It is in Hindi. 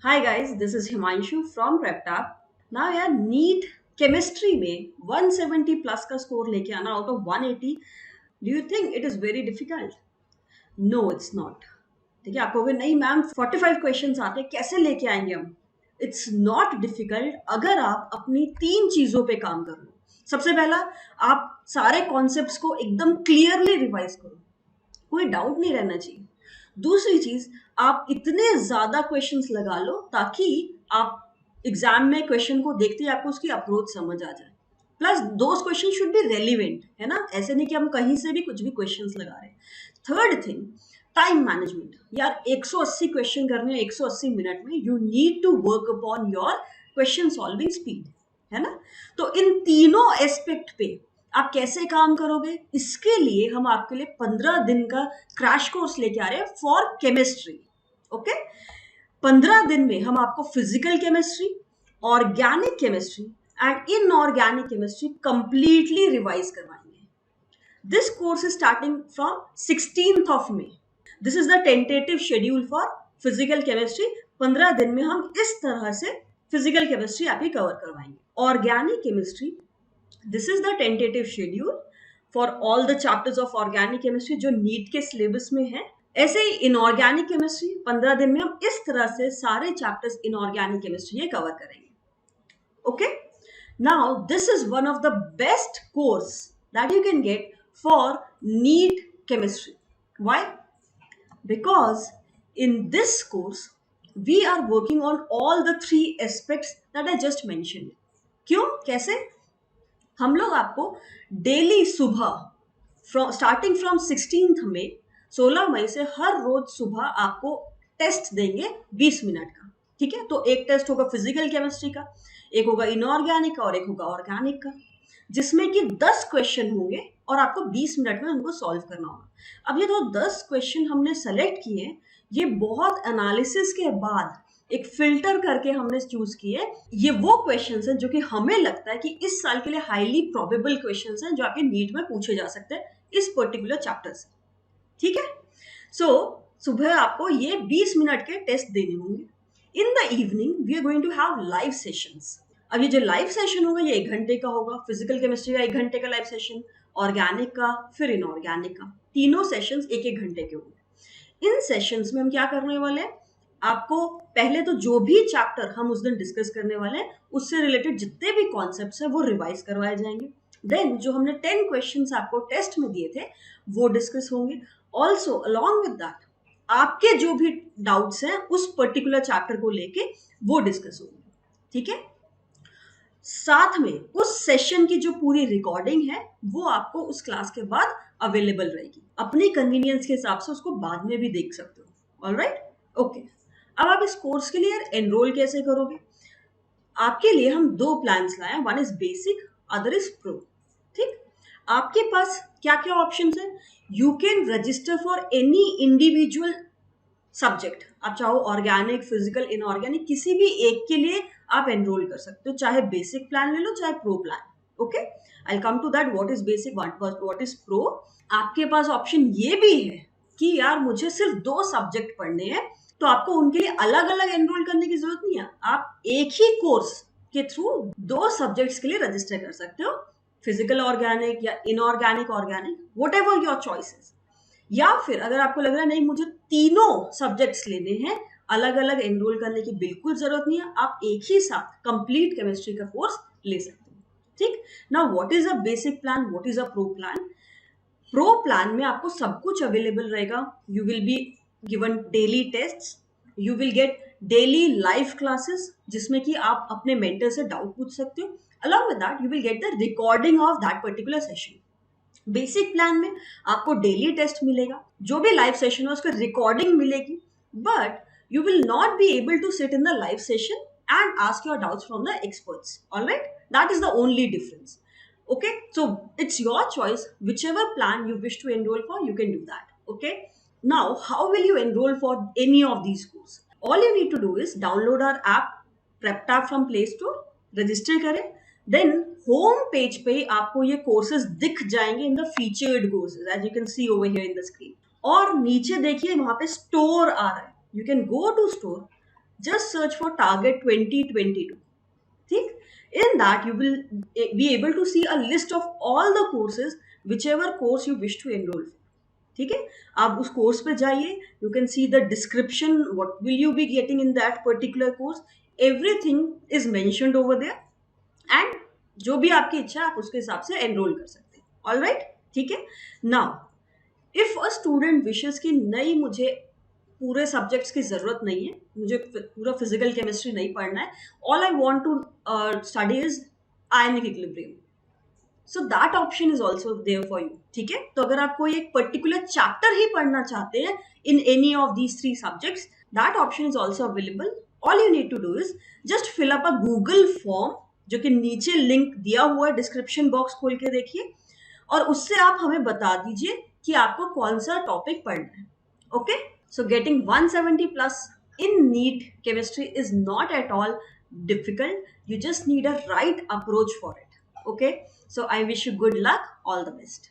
Hi guys, this is Himanshu from PrepTap. Now यार नीट केमिस्ट्री में 170 प्लस का स्कोर लेके आना out of 180, do you think it is very difficult? No it's not. ठीक है, आप कहोगे नहीं मैम 45 क्वेश्चंस आते हैं कैसे लेके आएंगे हम. इट्स नॉट डिफिकल्ट अगर आप अपनी तीन चीजों पे काम कर लो. सबसे पहला, आप सारे कॉन्सेप्ट्स को एकदम क्लियरली रिवाइज करो, कोई डाउट नहीं रहना चाहिए. दूसरी चीज, आप इतने ज्यादा क्वेश्चंस लगा लो ताकि आप एग्जाम में क्वेश्चन को देखते ही आपको उसकी अप्रोच समझ आ जाए. Plus those question should be relevant, है ना, ऐसे नहीं कि हम कहीं से भी कुछ भी क्वेश्चंस लगा रहे हैं. Third thing, time management. यार 180 क्वेश्चन करने हैं 180 मिनट में. You need to work upon your question solving speed, है ना. तो इन तीनों एस्पेक्ट पे आप कैसे काम करोगे, इसके लिए हम आपके लिए 15 दिन का क्रैश कोर्स लेके आ रहे हैं फॉर केमिस्ट्री. ओके, 15 दिन में हम आपको physical chemistry, organic chemistry and inorganic chemistry completely revise करवाएंगे. This course is starting from 16th of May. This is the tentative schedule for physical chemistry. 15 दिन में हम इस तरह से फिजिकल केमिस्ट्री आपकी कवर करवाएंगे. Organic chemistry, this is the tentative schedule for all the chapters of organic chemistry जो नीट के सिलेबस में है. ऐसे ही इनऑर्गेनिक केमिस्ट्री 15 दिन में हम इस तरह से सारे चैप्टर्स इनऑर्गेनिक केमिस्ट्री ये कवर करेंगे. Okay, now this is one of the best course that you can get for NEET chemistry. Why? Because in this course we are working on all the three aspects that I just mentioned. क्यों, कैसे? हम लोग आपको डेली सुबह स्टार्टिंग फ्रॉम 16th मई, 16 मई से हर रोज सुबह आपको टेस्ट देंगे 20 मिनट का. ठीक है, तो एक टेस्ट होगा फिजिकल केमिस्ट्री का, एक होगा इनऑर्गेनिक का और एक होगा ऑर्गेनिक का, जिसमें कि 10 क्वेश्चन होंगे और आपको 20 मिनट में उनको सॉल्व करना होगा. अब ये जो 10 क्वेश्चन हमने सेलेक्ट किए, ये बहुत एनालिसिस के बाद एक फिल्टर करके हमने चूज किए. ये वो क्वेश्चंस हैं जो कि हमें लगता है कि इस साल के लिए हाईली प्रोबेबल क्वेश्चंस हैं जो आपके नीट में पूछे जा सकते हैं इस पर्टिकुलर चैप्टर से. ठीक है, सो सुबह आपको ये 20 मिनट के टेस्ट देने होंगे. In the evening we are going to have live sessions. अब ये जो लाइव सेशन होगा ये 1 घंटे का होगा. फिजिकल केमिस्ट्री का 1 घंटे का लाइव सेशन, ऑर्गेनिक का, फिर इनऑर्गेनिक का. तीनों सेशंस 1-1 घंटे के होंगे. इन सेशंस में हम क्या करने वाले हैं, आपको पहले तो जो भी चैप्टर हम उस दिन डिस्कस करने वाले हैं उससे रिलेटेड जितने भी कॉन्सेप्ट्स हैं वो रिवाइज करवाए जाएंगे. देन जो हमने 10 क्वेश्चंस आपको टेस्ट में दिए थे वो डिस्कस होंगे. ऑल्सो अलॉन्ग विद दैट आपके जो भी डाउट्स हैं उस पर्टिकुलर चैप्टर को लेके वो डिस्कस होंगे. ठीक है, साथ में उस सेशन की जो पूरी रिकॉर्डिंग है वो आपको उस क्लास के बाद अवेलेबल रहेगी. अपनी कन्वीनियंस के हिसाब से उसको बाद में भी देख सकते हो. Alright, okay. अब आप इस कोर्स के लिए एनरोल कैसे करोगे? आपके लिए हम दो प्लान्स लाए हैं. One is basic, other is pro. ठीक, आपके पास क्या क्या ऑप्शन है? You can register for any individual subject. आप चाहो ऑर्गेनिक, फिजिकल, इनऑर्गेनिक, किसी भी एक के लिए आप एनरोल कर सकते हो. चाहे बेसिक प्लान ले लो चाहे pro plan. Okay, I come to that. What is basic, what is pro. आपके पास ऑप्शन ये भी है कि यार मुझे सिर्फ 2 सब्जेक्ट पढ़ने हैं, तो आपको उनके लिए अलग अलग एनरोल करने की जरूरत नहीं है. आप एक ही कोर्स के थ्रू 2 सब्जेक्ट्स के लिए रजिस्टर कर सकते हो. फिजिकल ऑर्गेनिक या inorganic organic, what ever your choices. या फिर अगर आपको लग रहा है नहीं मुझे तीनों सब्जेक्ट्स लेने हैं, अलग अलग एनरोल करने की बिल्कुल जरूरत नहीं है, आप एक ही साथ कंप्लीट केमिस्ट्री का कोर्स ले सकते हो. ठीक, now what is a basic plan, what is a pro plan. Pro plan में आपको सब कुछ अवेलेबल रहेगा. You will be given daily test, you will get daily live classes जिसमें कि आप अपने मेंटर से डाउट पूछ सकते हो. Along with that you will get the recording of that particular session. Basic plan में आपको डेली टेस्ट मिलेगा, जो भी लाइव सेशन है उसका रिकॉर्डिंग मिलेगी, but you will not be able to sit in the live session and ask your doubts from the experts. All right, that is the only difference. Okay, so it's your choice. Whichever plan you wish to enroll for, you can do that. Okay, now how will you enroll for any of these courses? All you need to do is download our app PrepTap from Play Store, register करें. देन होम पेज पे आपको ये कोर्सेज दिख जाएंगे in the featured courses as you can see over here in the screen. और नीचे देखिए वहां पे स्टोर आ रहा है. You can go to store, Just search for target 2022. ठीक, in that you will be able to see a list of all the courses, whichever course you wish to enroll for. ठीक है, आप उस कोर्स पे जाइए, you can see the description, what will you be getting in that particular course, everything is mentioned over there, and जो भी आपकी इच्छा है आप उसके हिसाब से एनरोल कर सकते हैं. ऑल राइट, ठीक है. Now if a student wishes कि नहीं, मुझे पूरे सब्जेक्ट्स की ज़रूरत नहीं है, मुझे पूरा फिजिकल केमिस्ट्री नहीं पढ़ना है, all I want to study is ionic equilibrium, so that option is also there for you. ठीक है, तो अगर आप कोई एक पर्टिकुलर चैप्टर ही पढ़ना चाहते हैं in any of these three subjects, that option is also available. All you need to do is just fill up a Google form, जो कि नीचे लिंक दिया हुआ है, डिस्क्रिप्शन बॉक्स खोल के देखिए, और उससे आप हमें बता दीजिए कि आपको कौन सा टॉपिक पढ़ना है. Okay, so getting 170 plus in NEET chemistry is not at all difficult. You just need a right approach for it. Okay, so I wish you good luck, all the best.